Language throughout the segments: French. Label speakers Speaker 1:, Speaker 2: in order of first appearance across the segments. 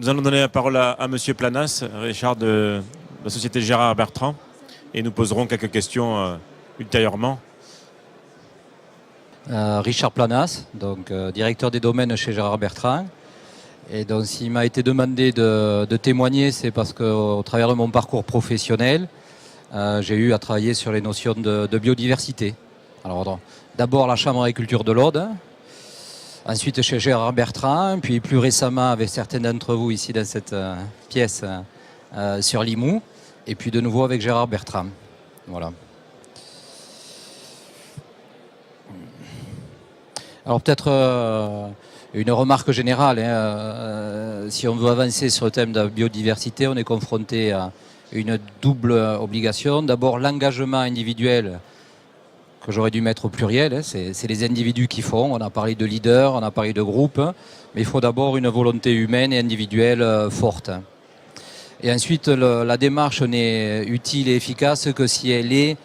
Speaker 1: Nous allons donner la parole à Monsieur Planas, Richard de la société Gérard Bertrand, et nous poserons quelques questions ultérieurement.
Speaker 2: Richard Planas, donc directeur des domaines chez Gérard Bertrand. Et donc s'il m'a été demandé de témoigner, c'est parce qu'au travers de mon parcours professionnel, j'ai eu à travailler sur les notions de biodiversité. Alors d'abord la Chambre d'agriculture de l'Aude, ensuite chez Gérard Bertrand, puis plus récemment avec certains d'entre vous ici dans cette pièce sur Limoux, et puis de nouveau avec Gérard Bertrand. Voilà. Alors peut-être une remarque générale, si on veut avancer sur le thème de la biodiversité, on est confronté à une double obligation. D'abord l'engagement individuel, que j'aurais dû mettre au pluriel, c'est les individus qui font. On a parlé de leaders, on a parlé de groupes, mais il faut d'abord une volonté humaine et individuelle forte. Et ensuite, la démarche n'est utile et efficace que si elle est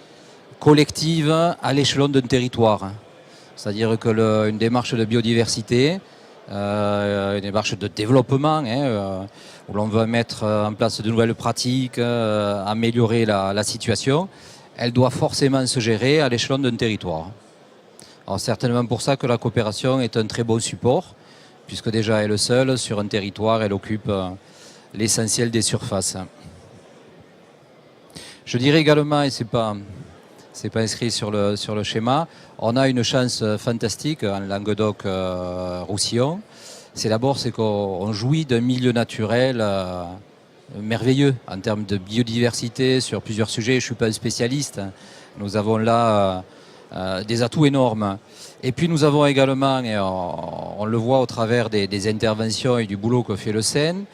Speaker 2: collective à l'échelon d'un territoire. C'est-à-dire qu'une démarche de biodiversité, une démarche de développement, où l'on veut mettre en place de nouvelles pratiques, améliorer la situation, elle doit forcément se gérer à l'échelon d'un territoire. Alors certainement pour ça que la coopération est un très bon support, puisque déjà elle seule, sur un territoire, elle occupe l'essentiel des surfaces. Je dirais également, et c'est pas inscrit sur le schéma, on a une chance fantastique en Languedoc-Roussillon. C'est qu'on jouit d'un milieu naturel merveilleux en termes de biodiversité sur plusieurs sujets. Je ne suis pas un spécialiste. Nous avons là des atouts énormes. Et puis nous avons également, et on le voit au travers des interventions et du boulot que fait le CEN,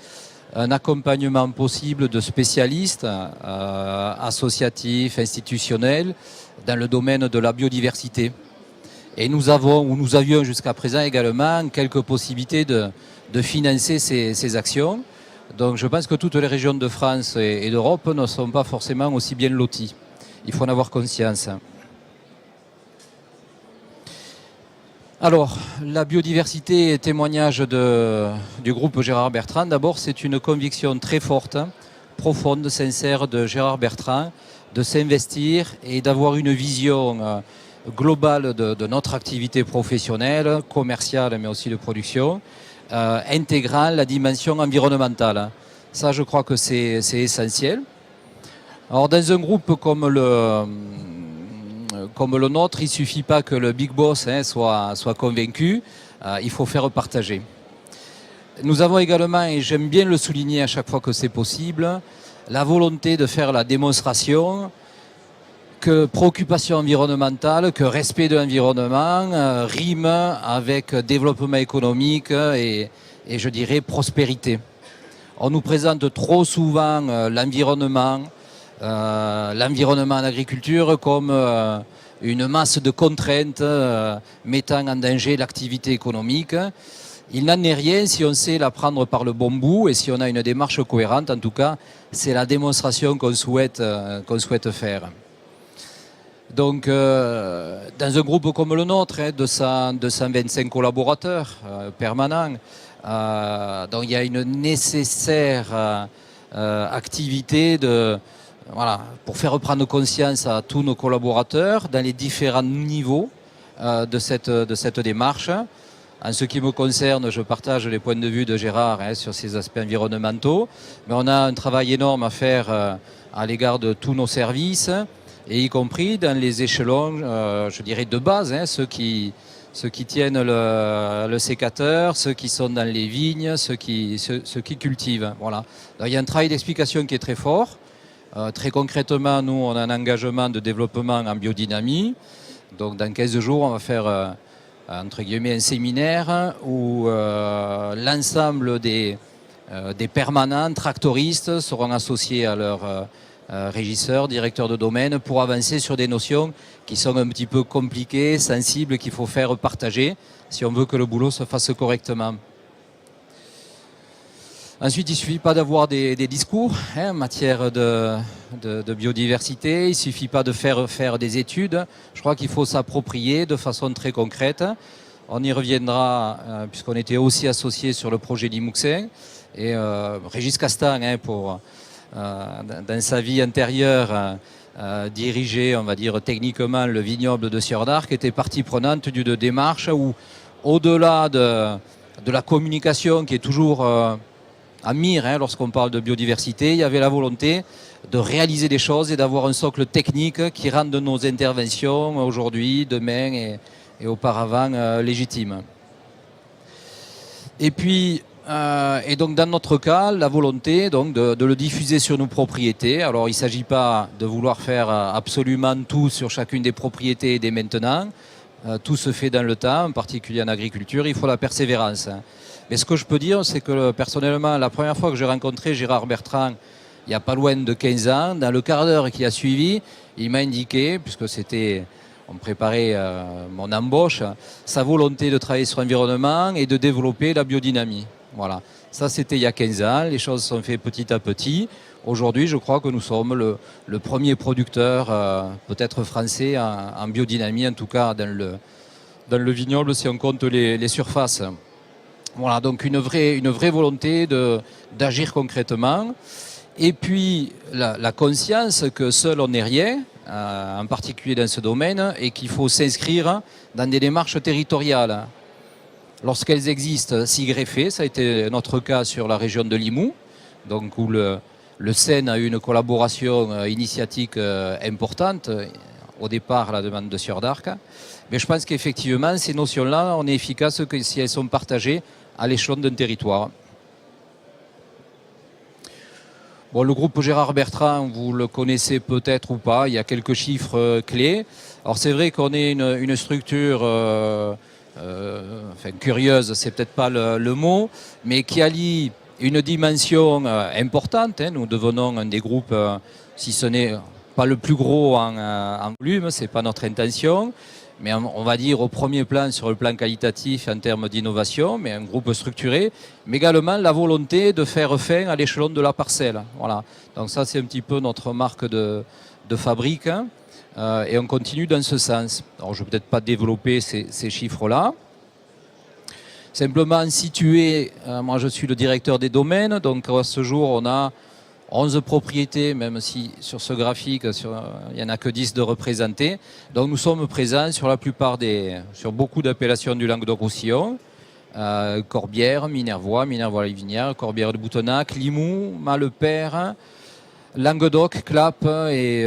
Speaker 2: un accompagnement possible de spécialistes associatifs, institutionnels, dans le domaine de la biodiversité. Et nous avions jusqu'à présent également quelques possibilités de financer ces actions. Donc je pense que toutes les régions de France et d'Europe ne sont pas forcément aussi bien loties. Il faut en avoir conscience. Alors, la biodiversité est témoignage du groupe Gérard Bertrand. D'abord, c'est une conviction très forte, profonde, sincère de Gérard Bertrand, de s'investir et d'avoir une vision globale de notre activité professionnelle, commerciale, mais aussi de production, intégrant la dimension environnementale. Ça, je crois que c'est essentiel. Alors, dans un groupe comme le nôtre, il ne suffit pas que le big boss soit convaincu, il faut faire partager. Nous avons également, et j'aime bien le souligner à chaque fois que c'est possible, la volonté de faire la démonstration que préoccupation environnementale, que respect de l'environnement rime avec développement économique et je dirais prospérité. On nous présente trop souvent l'environnement en agriculture comme une masse de contraintes mettant en danger l'activité économique. Il n'en est rien si on sait la prendre par le bon bout et si on a une démarche cohérente. En tout cas, c'est la démonstration qu'on souhaite faire. Donc, dans un groupe comme le nôtre, 225 collaborateurs permanents, donc il y a une nécessaire activité pour faire prendre conscience à tous nos collaborateurs dans les différents niveaux de cette démarche. En ce qui me concerne, je partage les points de vue de Gérard sur ces aspects environnementaux, mais on a un travail énorme à faire à l'égard de tous nos services, et y compris dans les échelons, je dirais, de base, ceux qui tiennent le sécateur, ceux qui sont dans les vignes, ceux qui cultivent. Voilà. Donc, il y a un travail d'explication qui est très fort. Très concrètement, nous, on a un engagement de développement en biodynamie. Donc, dans 15 jours, on va faire, entre guillemets, un séminaire où l'ensemble des permanents tractoristes seront associés à leurs régisseurs, directeurs de domaine, pour avancer sur des notions qui sont un petit peu compliquées, sensibles, qu'il faut faire partager si on veut que le boulot se fasse correctement. Ensuite, il ne suffit pas d'avoir des discours en matière de biodiversité, il ne suffit pas de faire des études. Je crois qu'il faut s'approprier de façon très concrète. On y reviendra puisqu'on était aussi associés sur le projet Limouxin. Et Régis Castan, dans sa vie antérieure, dirigeait, on va dire, techniquement le vignoble de Sieur d'Arc, était partie prenante d'une démarche où, au-delà de la communication qui est toujours à mire lorsqu'on parle de biodiversité, il y avait la volonté de réaliser des choses et d'avoir un socle technique qui rende nos interventions aujourd'hui, demain et auparavant légitimes. Et puis, et donc dans notre cas, la volonté donc, de le diffuser sur nos propriétés. Alors il ne s'agit pas de vouloir faire absolument tout sur chacune des propriétés dès maintenant. Tout se fait dans le temps, en particulier en agriculture, il faut la persévérance. Mais ce que je peux dire, c'est que personnellement, la première fois que j'ai rencontré Gérard Bertrand, il n'y a pas loin de 15 ans, dans le quart d'heure qui a suivi, il m'a indiqué, puisque on préparait mon embauche, sa volonté de travailler sur l'environnement et de développer la biodynamie. Voilà. Ça, c'était il y a 15 ans, les choses sont faites petit à petit. Aujourd'hui, je crois que nous sommes le premier producteur, peut-être français, en biodynamie, en tout cas dans le vignoble, si on compte les surfaces. Voilà, donc une vraie volonté d'agir concrètement. Et puis la conscience que seul on n'est rien, en particulier dans ce domaine, et qu'il faut s'inscrire dans des démarches territoriales. Lorsqu'elles existent, s'y greffer, ça a été notre cas sur la région de Limoux, donc où le SEN a eu une collaboration initiatique importante, au départ à la demande de Sieur d'Arc. Mais je pense qu'effectivement, ces notions-là, on est efficace que si elles sont partagées à l'échelon d'un territoire. Bon, le groupe Gérard Bertrand, vous le connaissez peut-être ou pas, il y a quelques chiffres clés. Alors c'est vrai qu'on est une structure curieuse, c'est peut-être pas le mot, mais qui allie une dimension importante. Nous devenons un des groupes, si ce n'est pas le plus gros en volume, c'est pas notre intention, mais on va dire au premier plan sur le plan qualitatif en termes d'innovation, mais un groupe structuré, mais également la volonté de faire fin à l'échelon de la parcelle. Voilà. Donc ça, c'est un petit peu notre marque de fabrique, et on continue dans ce sens. Alors je ne vais peut-être pas développer ces chiffres-là. Simplement situer, moi je suis le directeur des domaines, donc à ce jour on a 11 propriétés, même si sur ce graphique, il n'y en a que 10 de représentés. Donc nous sommes présents sur la plupart sur beaucoup d'appellations du Languedoc-Roussillon. Corbière, Minervois-Livinière, Corbière de Boutonnac, Limoux, Malepère, Languedoc, Clap et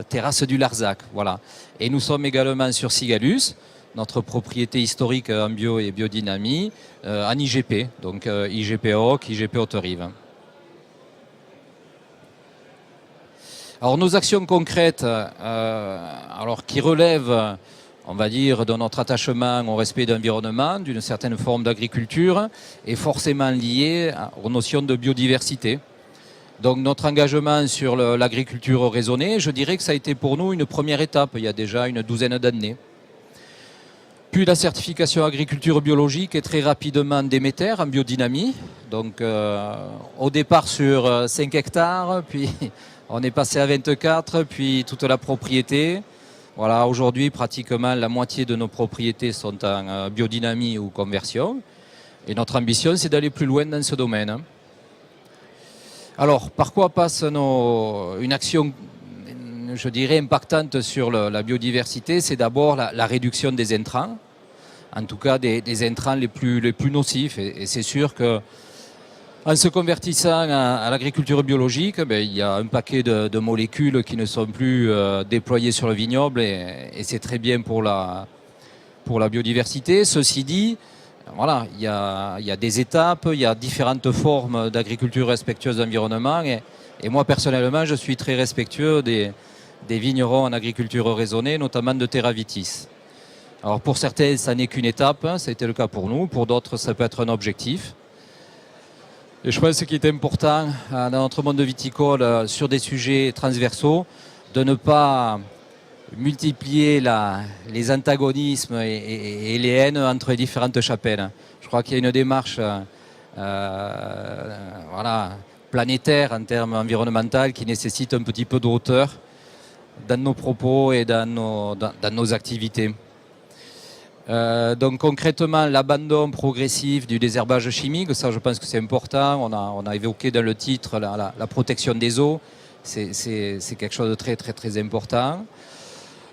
Speaker 2: Terrasse du Larzac. Voilà. Et nous sommes également sur Sigalus, notre propriété historique en bio et biodynamie, en IGP, donc IGP Oc, IGP Haute-Rive. Alors nos actions concrètes, qui relèvent, on va dire, de notre attachement au respect de l'environnement, d'une certaine forme d'agriculture, est forcément liée aux notions de biodiversité. Donc notre engagement sur l'agriculture raisonnée, je dirais que ça a été pour nous une première étape, il y a déjà une douzaine d'années. Puis la certification agriculture biologique est très rapidement Déméter en biodynamie. Donc au départ sur 5 hectares, puis on est passé à 24, puis toute la propriété. Voilà, aujourd'hui pratiquement la moitié de nos propriétés sont en biodynamie ou conversion. Et notre ambition, c'est d'aller plus loin dans ce domaine. Alors, par quoi passe une action, je dirais, impactante sur la biodiversité? C'est d'abord la réduction des intrants, en tout cas des intrants les plus nocifs. Et c'est sûr que en se convertissant à l'agriculture biologique, il y a un paquet de molécules qui ne sont plus déployées sur le vignoble et c'est très bien pour la biodiversité. Ceci dit, voilà, il y a des étapes, il y a différentes formes d'agriculture respectueuse de l'environnement et moi personnellement je suis très respectueux des vignerons en agriculture raisonnée, notamment de Terra Vitis. Alors pour certains ça n'est qu'une étape, ça a été le cas pour nous, pour d'autres ça peut être un objectif. Et je pense qu'il est important dans notre monde viticole sur des sujets transversaux de ne pas multiplier les antagonismes et les haines entre les différentes chapelles. Je crois qu'il y a une démarche planétaire en termes environnementaux qui nécessite un petit peu de hauteur dans nos propos et dans nos activités. Donc concrètement, l'abandon progressif du désherbage chimique, ça je pense que c'est important. On a évoqué dans le titre la protection des eaux, c'est quelque chose de très très très important.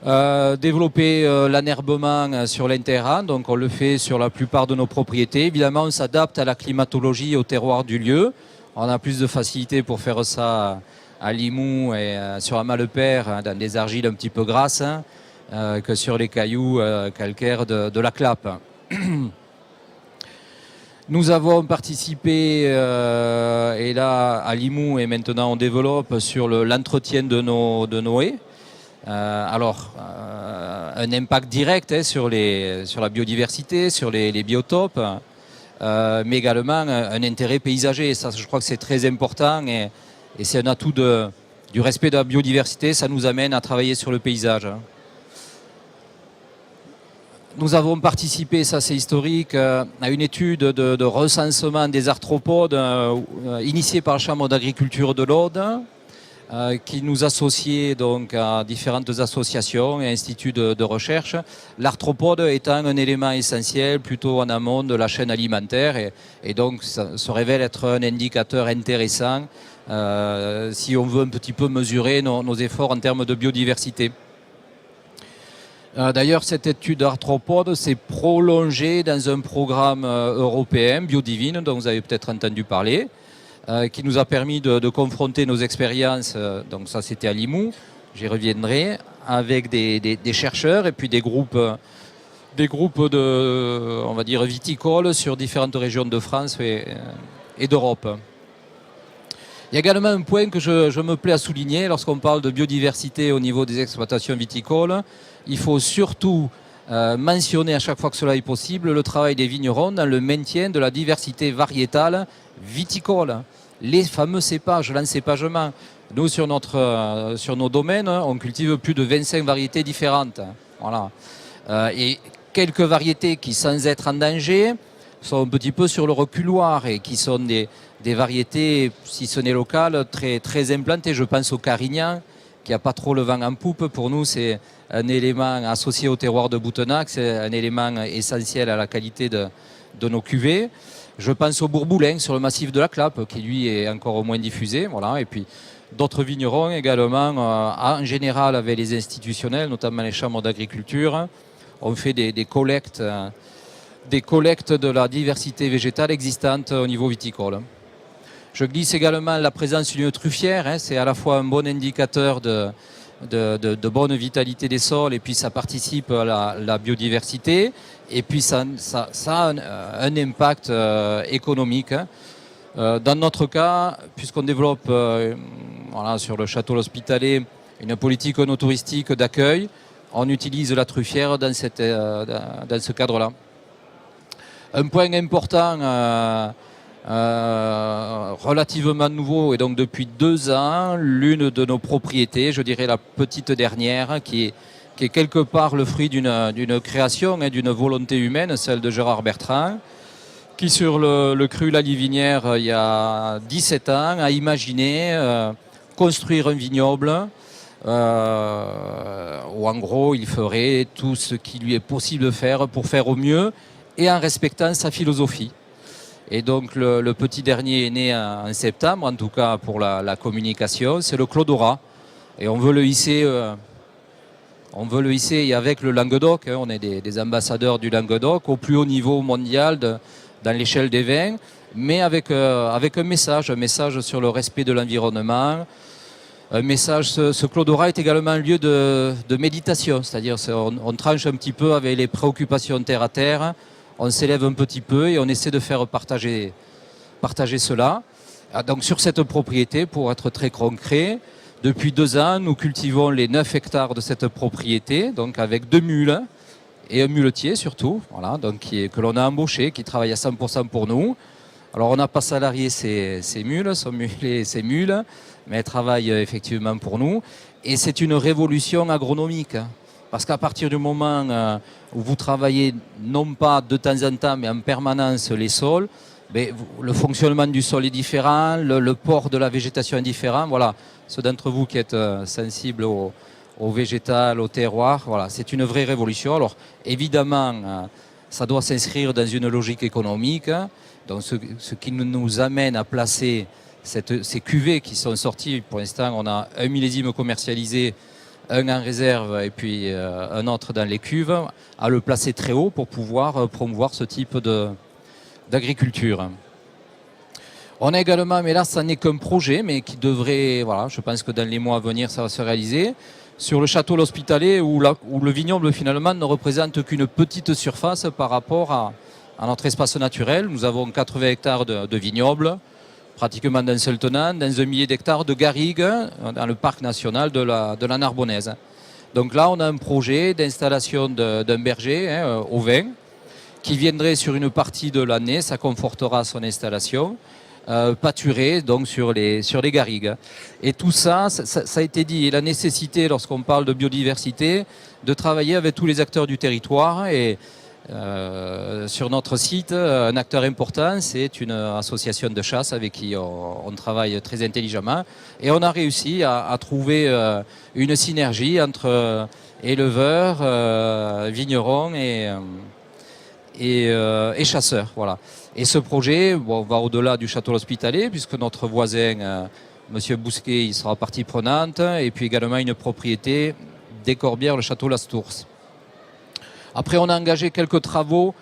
Speaker 2: Développer l'enherbement sur l'interrang, donc on le fait sur la plupart de nos propriétés. Évidemment, on s'adapte à la climatologie et au terroir du lieu. On a plus de facilité pour faire ça à Limoux et sur Amalpère, dans des argiles un petit peu grasses, que sur les cailloux calcaires de la Clappe. Nous avons participé, et là à Limoux, et maintenant on développe sur l'entretien de nos haies. Un impact direct sur la biodiversité, sur les biotopes, mais également un intérêt paysager. Ça, je crois que c'est très important et c'est un atout du respect de la biodiversité. Ça nous amène à travailler sur le paysage. Nous avons participé, ça c'est historique, à une étude de recensement des arthropodes initiée par la Chambre d'agriculture de l'Aude, qui nous associait donc à différentes associations et instituts de recherche. L'arthropode étant un élément essentiel plutôt en amont de la chaîne alimentaire et donc ça se révèle être un indicateur intéressant si on veut un petit peu mesurer nos efforts en termes de biodiversité. D'ailleurs, cette étude d'arthropode s'est prolongée dans un programme européen, Biodivine, dont vous avez peut-être entendu parler, qui nous a permis de confronter nos expériences, donc ça c'était à Limoux, j'y reviendrai, avec des chercheurs et puis des groupes on va dire, viticoles sur différentes régions de France et d'Europe. Il y a également un point que je me plais à souligner lorsqu'on parle de biodiversité au niveau des exploitations viticoles. Il faut surtout mentionner à chaque fois que cela est possible le travail des vignerons dans le maintien de la diversité variétale viticole. Les fameux cépages, l'encépagement. Nous, sur nos domaines, on cultive plus de 25 variétés différentes. Voilà. Et quelques variétés qui, sans être en danger, sont un petit peu sur le reculoir et qui sont des variétés, si ce n'est locales, très, très implantées. Je pense au Carignan, qui n'a pas trop le vent en poupe. Pour nous, c'est un élément associé au terroir de Boutenac, c'est un élément essentiel à la qualité de nos cuvées. Je pense au Bourboulin sur le massif de la Clappe, qui lui est encore au moins diffusé. Voilà. Et puis d'autres vignerons également, en général avec les institutionnels, notamment les chambres d'agriculture, on fait des collectes de la diversité végétale existante au niveau viticole. Je glisse également la présence d'une truffière, c'est à la fois un bon indicateur de bonne vitalité des sols et puis ça participe à la biodiversité et puis ça a un impact économique. Dans notre cas, puisqu'on développe sur le château l'Hospitalet une politique no-touristique d'accueil, on utilise la truffière dans ce cadre-là. Un point important relativement nouveau et donc depuis 2 ans, l'une de nos propriétés, je dirais la petite dernière, qui est quelque part le fruit d'une création et d'une volonté humaine, celle de Gérard Bertrand, qui sur le cru La Livinière, il y a 17 ans, a imaginé construire un vignoble où en gros il ferait tout ce qui lui est possible de faire pour faire au mieux et en respectant sa philosophie. Et donc le petit dernier est né en septembre, en tout cas pour la communication, c'est le Clos d'Orat. Et on veut le hisser et avec le Languedoc, on est des ambassadeurs du Languedoc au plus haut niveau mondial dans l'échelle des vins, mais avec un message sur le respect de l'environnement. Un message, ce Clos d'Orat est également un lieu de méditation, c'est-à-dire on tranche un petit peu avec les préoccupations terre à terre, on s'élève un petit peu et on essaie de faire partager cela. Donc sur cette propriété, pour être très concret, depuis 2 ans, nous cultivons les 9 hectares de cette propriété, donc avec 2 mules et un muletier surtout, voilà, donc que l'on a embauché, qui travaille à 100% pour nous. Alors on n'a pas salarié ces mules, son mulet et ces mules, mais elles travaillent effectivement pour nous. Et c'est une révolution agronomique. Parce qu'à partir du moment où vous travaillez non pas de temps en temps, mais en permanence les sols, le fonctionnement du sol est différent, le port de la végétation est différent. Voilà, ceux d'entre vous qui êtes sensibles au au végétal, au terroir. Voilà, c'est une vraie révolution. Alors évidemment, ça doit s'inscrire dans une logique économique. Donc ce qui nous amène à placer ces cuvées qui sont sorties. Pour l'instant, on a un millésime commercialisé, un en réserve et puis un autre dans les cuves, à le placer très haut pour pouvoir promouvoir ce type d'agriculture. On a également, mais là ça n'est qu'un projet, mais qui devrait, voilà, je pense que dans les mois à venir ça va se réaliser, sur le château L'Hospitalet où le vignoble finalement ne représente qu'une petite surface par rapport à notre espace naturel. Nous avons 80 hectares de vignobles, pratiquement d'un seul tenant, dans 1 millier d'hectares de garrigues dans le parc national de la Narbonnaise. Donc là, on a un projet d'installation d'un berger au vin qui viendrait sur une partie de l'année, ça confortera son installation, pâturé donc sur les garrigues. Et tout ça, ça a été dit, et la nécessité, lorsqu'on parle de biodiversité, de travailler avec tous les acteurs du territoire. Et sur notre site, un acteur important, c'est une association de chasse avec qui on travaille très intelligemment. Et on a réussi à trouver une synergie entre éleveurs, vignerons et chasseurs. Voilà. Et ce projet va au-delà du château L'Hospitalet, puisque notre voisin, M. Bousquet, il sera partie prenante, et puis également une propriété des Corbières, le château Lastours. Après, on a engagé quelques travaux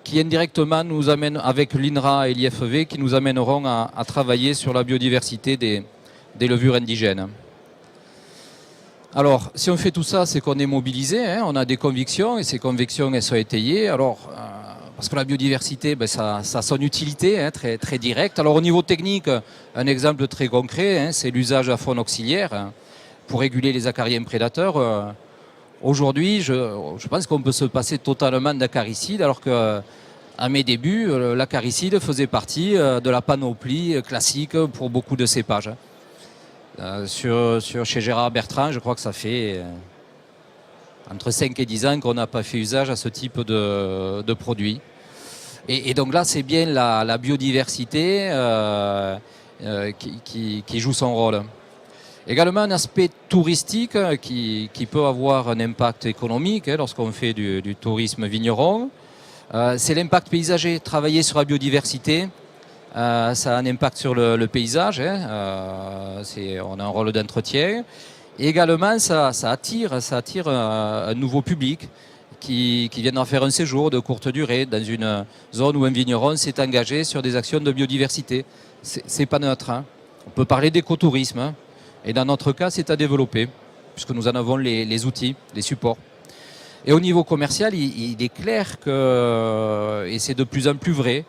Speaker 2: qui indirectement nous amènent, avec l'INRA et l'IFV, qui nous amèneront à travailler sur la biodiversité des levures indigènes. Alors, si on fait tout ça, c'est qu'on est mobilisé, hein, on a des convictions, et ces convictions, elles sont étayées. Alors, parce que la biodiversité, ça a son utilité très, très directe. Alors, au niveau technique, un exemple très concret, c'est l'usage à faune auxiliaire pour réguler les acariens prédateurs. Aujourd'hui, je pense qu'on peut se passer totalement d'acaricide, alors qu'à mes débuts, l'acaricide faisait partie de la panoplie classique pour beaucoup de cépages. Chez Gérard Bertrand, je crois que ça fait entre 5 et 10 ans qu'on n'a pas fait usage à ce type de produit. Et donc là, c'est bien la biodiversité qui joue son rôle. Également un aspect touristique qui peut avoir un impact économique lorsqu'on fait du tourisme vigneron. C'est l'impact paysager. Travailler sur la biodiversité, ça a un impact sur le paysage. On a un rôle d'entretien. Et également, ça attire un nouveau public qui vient en faire un séjour de courte durée dans une zone où un vigneron s'est engagé sur des actions de biodiversité. C'est pas neutre. On peut parler d'écotourisme. Et dans notre cas, c'est à développer, puisque nous en avons les outils, les supports. Et au niveau commercial, il est clair que, et c'est de plus en plus vrai,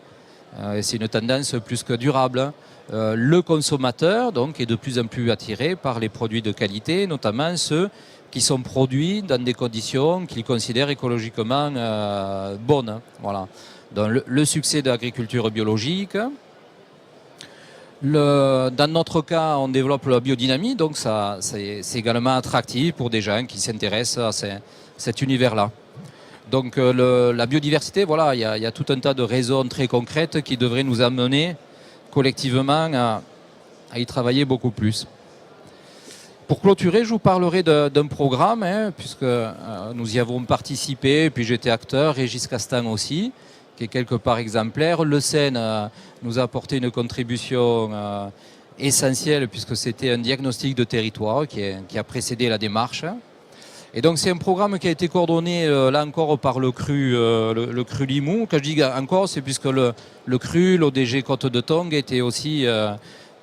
Speaker 2: et c'est une tendance plus que durable, le consommateur donc, est de plus en plus attiré par les produits de qualité, notamment ceux qui sont produits dans des conditions qu'il considère écologiquement bonnes. Voilà. Donc le succès de l'agriculture biologique. Dans notre cas, on développe la biodynamie, donc c'est également attractif pour des gens qui s'intéressent à cet univers-là. Donc la biodiversité, voilà, il y a tout un tas de raisons très concrètes qui devraient nous amener collectivement à y travailler beaucoup plus. Pour clôturer, je vous parlerai d'un programme, puisque nous y avons participé, puis j'étais acteur, Régis Castan aussi, qui est quelque part exemplaire. Le SEN nous a apporté une contribution essentielle puisque c'était un diagnostic de territoire qui a précédé la démarche. Et donc c'est un programme qui a été coordonné là encore par le cru Limoux. Quand je dis encore, c'est puisque le cru, l'ODG Côte de Tongue était aussi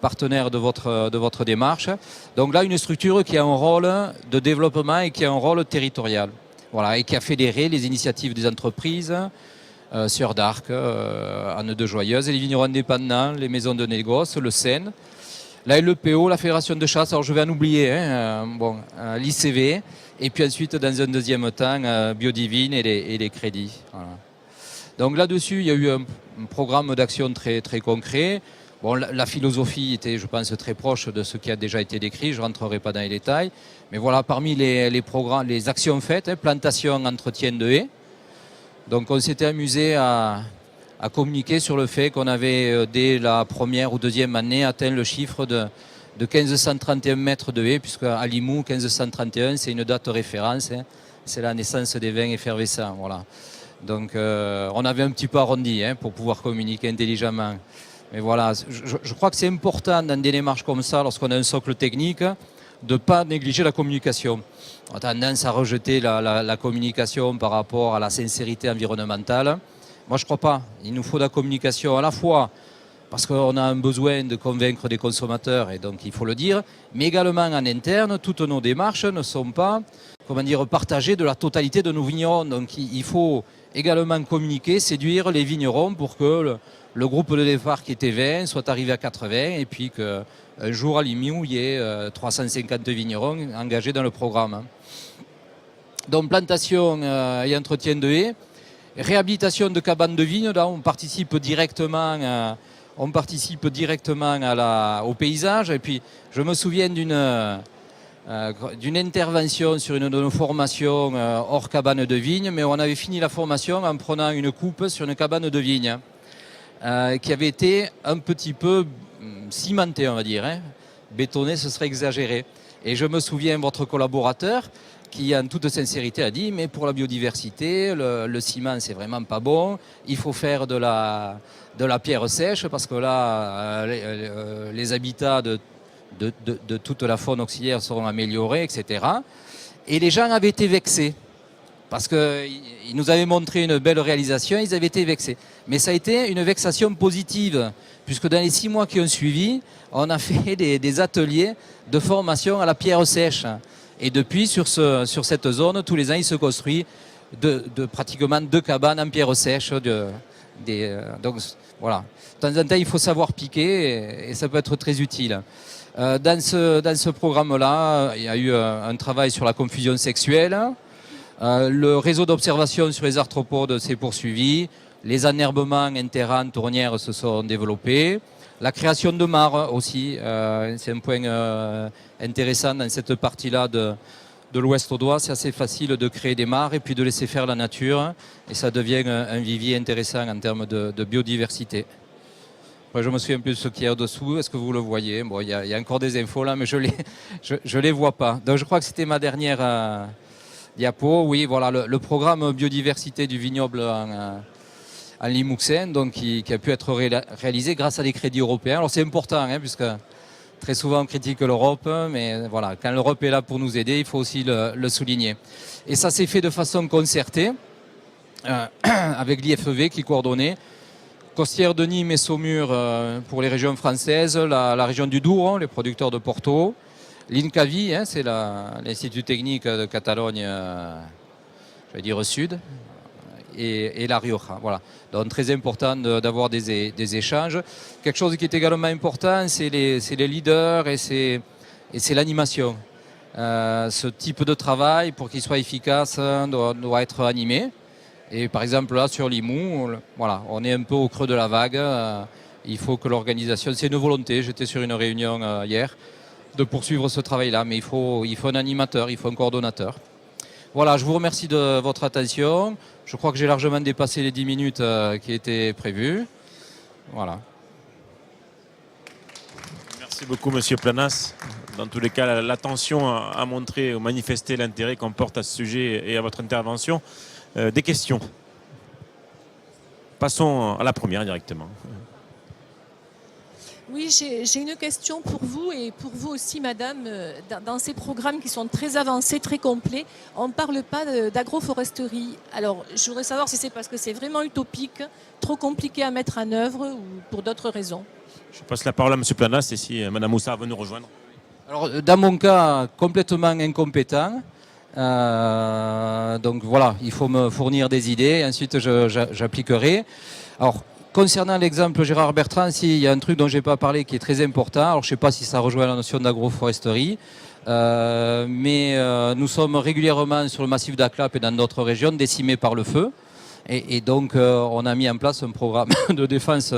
Speaker 2: partenaire de votre démarche. Donc là, une structure qui a un rôle de développement et qui a un rôle territorial. Voilà, et qui a fédéré les initiatives des entreprises, Sieur d'Arc, Anne de Joyeuse, les vignerons indépendants, les maisons de négoce, le SEN, la LEPO, la Fédération de chasse, alors je vais en oublier, l'ICV, et puis ensuite dans un deuxième temps, Biodivine et les crédits. Voilà. Donc là-dessus, il y a eu un programme d'action très, très concret. Bon, la philosophie était, je pense, très proche de ce qui a déjà été décrit, je ne rentrerai pas dans les détails, mais voilà, parmi les programmes, les actions faites, plantation, entretien de haies. Donc on s'était amusé à communiquer sur le fait qu'on avait, dès la première ou deuxième année, atteint le chiffre de 1531 mètres de haie, puisque à Limoux, 1531, c'est une date référence, hein, c'est la naissance des vins effervescents. Voilà. Donc on avait un petit peu arrondi pour pouvoir communiquer intelligemment. Mais voilà, je crois que c'est important dans des démarches comme ça, lorsqu'on a un socle technique, de ne pas négliger la communication. On a tendance à rejeter la communication par rapport à la sincérité environnementale. Moi, je ne crois pas. Il nous faut de la communication à la fois parce qu'on a un besoin de convaincre des consommateurs, et donc il faut le dire, mais également en interne, toutes nos démarches ne sont pas, partagées de la totalité de nos vignerons. Donc il faut également communiquer, séduire les vignerons pour que le groupe de départ qui était 20 soit arrivé à 80, et puis qu'un jour à Limoux, il y ait 350 vignerons engagés dans le programme. Donc plantation et entretien de haies, réhabilitation de cabanes de vignes, là on participe directement au paysage. Et puis je me souviens d'une intervention sur une de nos formations hors cabane de vigne, mais on avait fini la formation en prenant une coupe sur une cabane de vigne qui avait été un petit peu cimentée, on va dire. Bétonnée, ce serait exagéré. Et je me souviens, votre collaborateur, qui en toute sincérité a dit, mais pour la biodiversité, le ciment c'est vraiment pas bon, il faut faire de la pierre sèche, parce que là les habitats de toute la faune auxiliaire seront améliorés, etc. Et les gens avaient été vexés, parce qu'ils nous avaient montré une belle réalisation, ils avaient été vexés. Mais ça a été une vexation positive, puisque dans les 6 mois qui ont suivi, on a fait des ateliers de formation à la pierre sèche. Et depuis, sur cette zone, tous les ans, il se construit pratiquement 2 cabanes en pierre sèche. Donc voilà. De temps en temps, il faut savoir piquer, et ça peut être très utile. Dans ce programme-là, il y a eu un travail sur la confusion sexuelle. Le réseau d'observation sur les arthropodes s'est poursuivi. Les enherbements interans, tournières se sont développés. La création de mares aussi, c'est un point intéressant dans cette partie-là de l'Ouest audois. C'est assez facile de créer des mares et puis de laisser faire la nature. Et ça devient un vivier intéressant en termes de biodiversité. Après, je me souviens plus de ce qu'il y a au-dessous. Est-ce que vous le voyez? Bon, il y a encore des infos là, mais je les vois pas. Donc je crois que c'était ma dernière diapo. Oui, voilà, le programme biodiversité du vignoble en Limouxen, donc qui a pu être réalisé grâce à des crédits européens. Alors c'est important, puisque très souvent on critique l'Europe, mais voilà, quand l'Europe est là pour nous aider, il faut aussi le souligner. Et ça s'est fait de façon concertée avec l'IFEV qui coordonnait Costières de Nîmes et Saumur pour les régions françaises, la région du Douro, les producteurs de Porto, l'INCAVI, c'est l'Institut technique de Catalogne, je vais dire Sud, et la Rioja. Voilà. Donc très important d'avoir des échanges. Quelque chose qui est également important, c'est les leaders et c'est l'animation. Ce type de travail, pour qu'il soit efficace, doit être animé. Et par exemple là sur Limoux, voilà, on est un peu au creux de la vague. Il faut que l'organisation, c'est une volonté, j'étais sur une réunion hier, de poursuivre ce travail-là, mais il faut un animateur, il faut un coordonnateur. Voilà, je vous remercie de votre attention. Je crois que j'ai largement dépassé les 10 minutes qui étaient prévues. Voilà.
Speaker 1: Merci beaucoup, Monsieur Planas. Dans tous les cas, l'attention a montré ou manifesté l'intérêt qu'on porte à ce sujet et à votre intervention. Des questions? Passons à la première directement.
Speaker 3: Oui, j'ai une question pour vous et pour vous aussi, madame. Dans ces programmes qui sont très avancés, très complets, on ne parle pas d'agroforesterie. Alors, je voudrais savoir si c'est parce que c'est vraiment utopique, trop compliqué à mettre en œuvre ou pour d'autres raisons.
Speaker 1: Je passe la parole à M. Planas et si Mme Moussa veut nous rejoindre.
Speaker 2: Alors, dans mon cas, complètement incompétent. Donc voilà, il faut me fournir des idées, ensuite j'appliquerai. Alors, concernant l'exemple Gérard Bertrand, il y a un truc dont je n'ai pas parlé qui est très important. Alors, je ne sais pas si ça rejoint la notion d'agroforesterie, mais nous sommes régulièrement sur le massif d'Aclap et dans d'autres régions décimés par le feu. Et donc, on a mis en place un programme de défense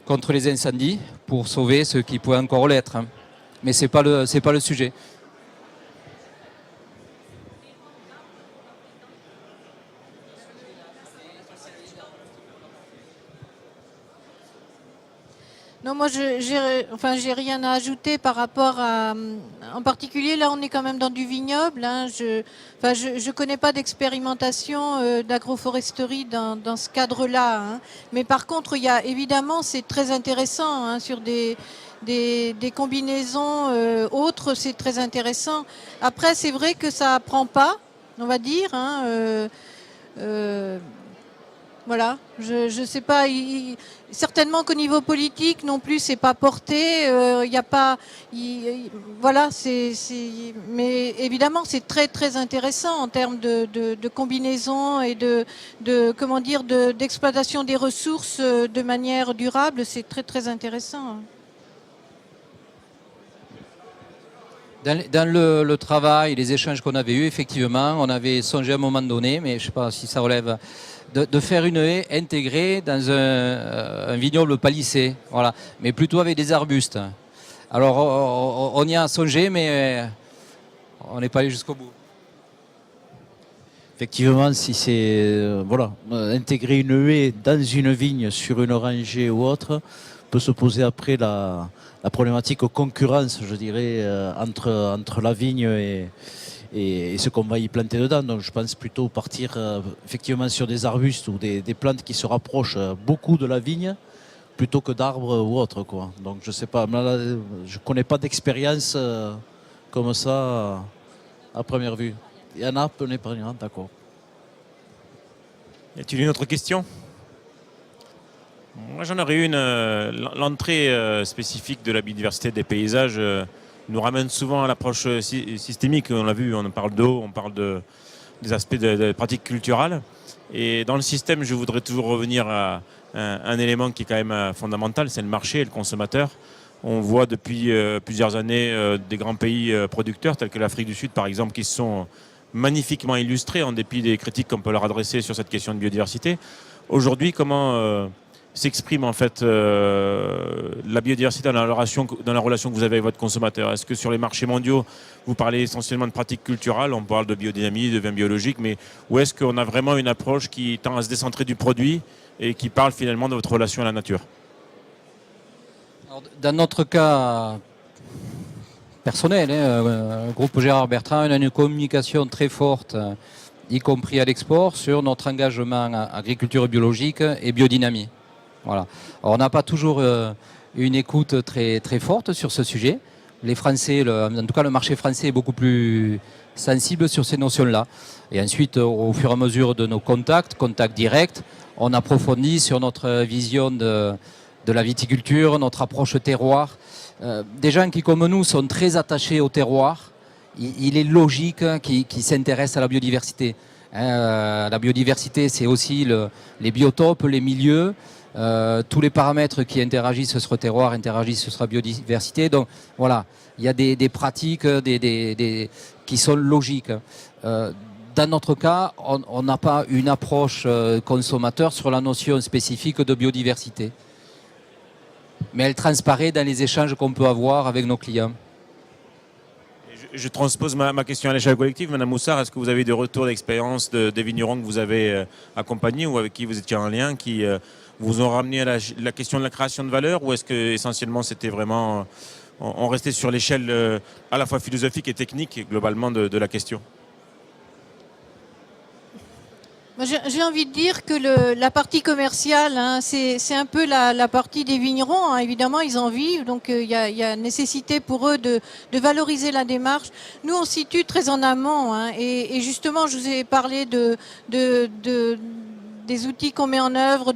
Speaker 2: contre les incendies pour sauver ceux qui pouvaient encore l'être. Mais ce n'est pas le sujet.
Speaker 4: Non, moi, j'ai rien à ajouter par rapport à. En particulier, là, on est quand même dans du vignoble. Hein. Je connais pas d'expérimentation d'agroforesterie dans ce cadre-là. Hein. Mais par contre, évidemment, c'est très intéressant hein, sur des combinaisons autres, c'est très intéressant. Après, c'est vrai que ça apprend pas, on va dire. Hein, voilà, je sais pas. Certainement qu'au niveau politique non plus, c'est pas porté. Il y a pas. Voilà, mais évidemment, c'est très très intéressant en termes de combinaison et comment dire, d'exploitation des ressources de manière durable. C'est très très intéressant.
Speaker 2: Dans le travail, les échanges qu'on avait eus, effectivement, on avait songé à un moment donné, mais je ne sais pas si ça relève, de faire une haie intégrée dans un vignoble palissé, voilà, mais plutôt avec des arbustes. Alors, on y a songé, mais on n'est pas allé jusqu'au bout.
Speaker 5: Effectivement, si c'est intégrer une haie dans une vigne sur une rangée ou autre, peut se poser après la problématique concurrence, je dirais, entre la vigne et ce qu'on va y planter dedans. Donc je pense plutôt partir effectivement sur des arbustes ou des plantes qui se rapprochent beaucoup de la vigne plutôt que d'arbres ou autre, quoi. Donc je sais pas, là, je connais pas d'expérience comme ça à première vue. Il y en a, peu n'est pas, d'accord.
Speaker 1: Y a-t-il une autre question? Moi, j'en aurais une. L'entrée spécifique de la biodiversité des paysages nous ramène souvent à l'approche systémique. On l'a vu, on parle d'eau, on parle des aspects de pratiques culturelles. Et dans le système, je voudrais toujours revenir à un élément qui est quand même fondamental, c'est le marché et le consommateur. On voit depuis plusieurs années des grands pays producteurs, tels que l'Afrique du Sud, par exemple, qui se sont magnifiquement illustrés, en dépit des critiques qu'on peut leur adresser sur cette question de biodiversité. Aujourd'hui, comment s'exprime en fait la biodiversité dans la relation que vous avez avec votre consommateur? Est-ce que sur les marchés mondiaux, vous parlez essentiellement de pratiques culturelles, on parle de biodynamie, de vin biologique, mais où est-ce qu'on a vraiment une approche qui tend à se décentrer du produit et qui parle finalement de votre relation à la nature?
Speaker 2: Alors, dans notre cas personnel, groupe Gérard Bertrand, on a une communication très forte, y compris à l'export, sur notre engagement à agriculture biologique et biodynamie. Voilà. Alors, on n'a pas toujours une écoute très, très forte sur ce sujet. Les Français, en tout cas le marché français est beaucoup plus sensible sur ces notions-là. Et ensuite, au fur et à mesure de nos contacts directs, on approfondit sur notre vision de la viticulture, notre approche terroir. Des gens qui, comme nous, sont très attachés au terroir, il est logique qu'ils s'intéressent à la biodiversité. La biodiversité, c'est aussi les biotopes, les milieux, tous les paramètres qui interagissent sur le terroir interagissent sur la biodiversité. Donc voilà, il y a des pratiques qui sont logiques. Dans notre cas, on n'a pas une approche consommateur sur la notion spécifique de biodiversité. Mais elle transparaît dans les échanges qu'on peut avoir avec nos clients.
Speaker 1: Je transpose ma question à l'échelle collective. Madame Moussard, est-ce que vous avez des retours d'expérience des vignerons que vous avez accompagnés ou avec qui vous étiez en lien, qui vous ont ramené à la question de la création de valeur, ou est-ce que essentiellement c'était vraiment, on restait sur l'échelle à la fois philosophique et technique globalement de la question?
Speaker 4: J'ai envie de dire que la partie commerciale, hein, c'est un peu la partie des vignerons. Hein. Évidemment, ils en vivent, donc il y a nécessité pour eux de valoriser la démarche. Nous, on se situe très en amont, hein, et justement, je vous ai parlé des outils qu'on met en œuvre,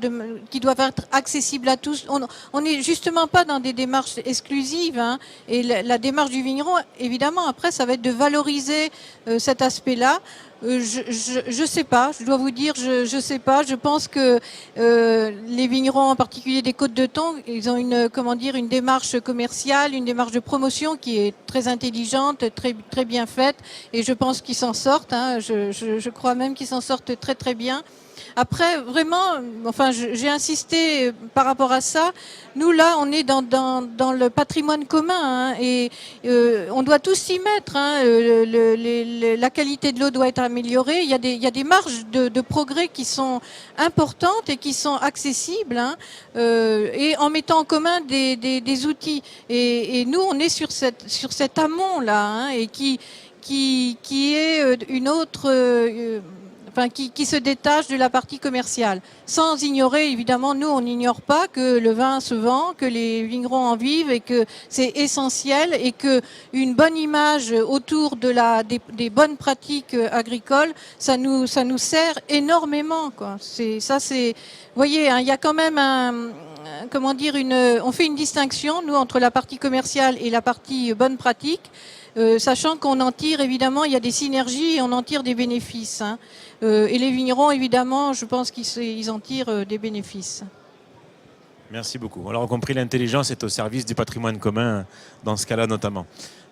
Speaker 4: qui doivent être accessibles à tous. On n'est justement pas dans des démarches exclusives, hein, et la démarche du vigneron, évidemment, après, ça va être de valoriser cet aspect-là. Je sais pas, je dois vous dire, je sais pas. Je pense que les vignerons, en particulier des Côtes-de-Thon, ils ont une démarche commerciale, une démarche de promotion qui est très intelligente, très très bien faite, et je pense qu'ils s'en sortent. Hein, je crois même qu'ils s'en sortent très très bien. Après, vraiment, enfin, j'ai insisté par rapport à ça. Nous, là, on est dans le patrimoine commun, hein, et on doit tous s'y mettre. Hein. La qualité de l'eau doit être améliorée. Il y a des marges de progrès qui sont importantes et qui sont accessibles, hein, et en mettant en commun des outils. Et nous, on est sur cet amont-là, hein, et qui est une autre... Enfin, qui se détache de la partie commerciale. Sans ignorer, évidemment, nous, on n'ignore pas que le vin se vend, que les vignerons en vivent et que c'est essentiel et que une bonne image autour des bonnes pratiques agricoles, ça nous sert énormément, quoi. Vous voyez, hein, il y a quand même on fait une distinction, nous, entre la partie commerciale et la partie bonne pratique. Sachant qu'on en tire, évidemment, il y a des synergies et on en tire des bénéfices. Hein. Et les vignerons, évidemment, je pense qu'ils en tirent des bénéfices.
Speaker 1: Merci beaucoup. Alors, on a compris, l'intelligence est au service du patrimoine commun, dans ce cas-là notamment.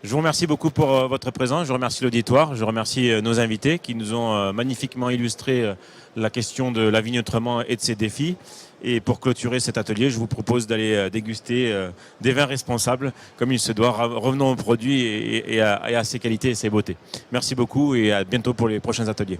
Speaker 1: Je vous remercie beaucoup pour votre présence. Je remercie l'auditoire. Je remercie nos invités qui nous ont magnifiquement illustré la question de l'avignotrement et de ses défis. Et pour clôturer cet atelier, je vous propose d'aller déguster des vins responsables, comme il se doit. Revenons aux produits et à ses qualités et ses beautés. Merci beaucoup et à bientôt pour les prochains ateliers.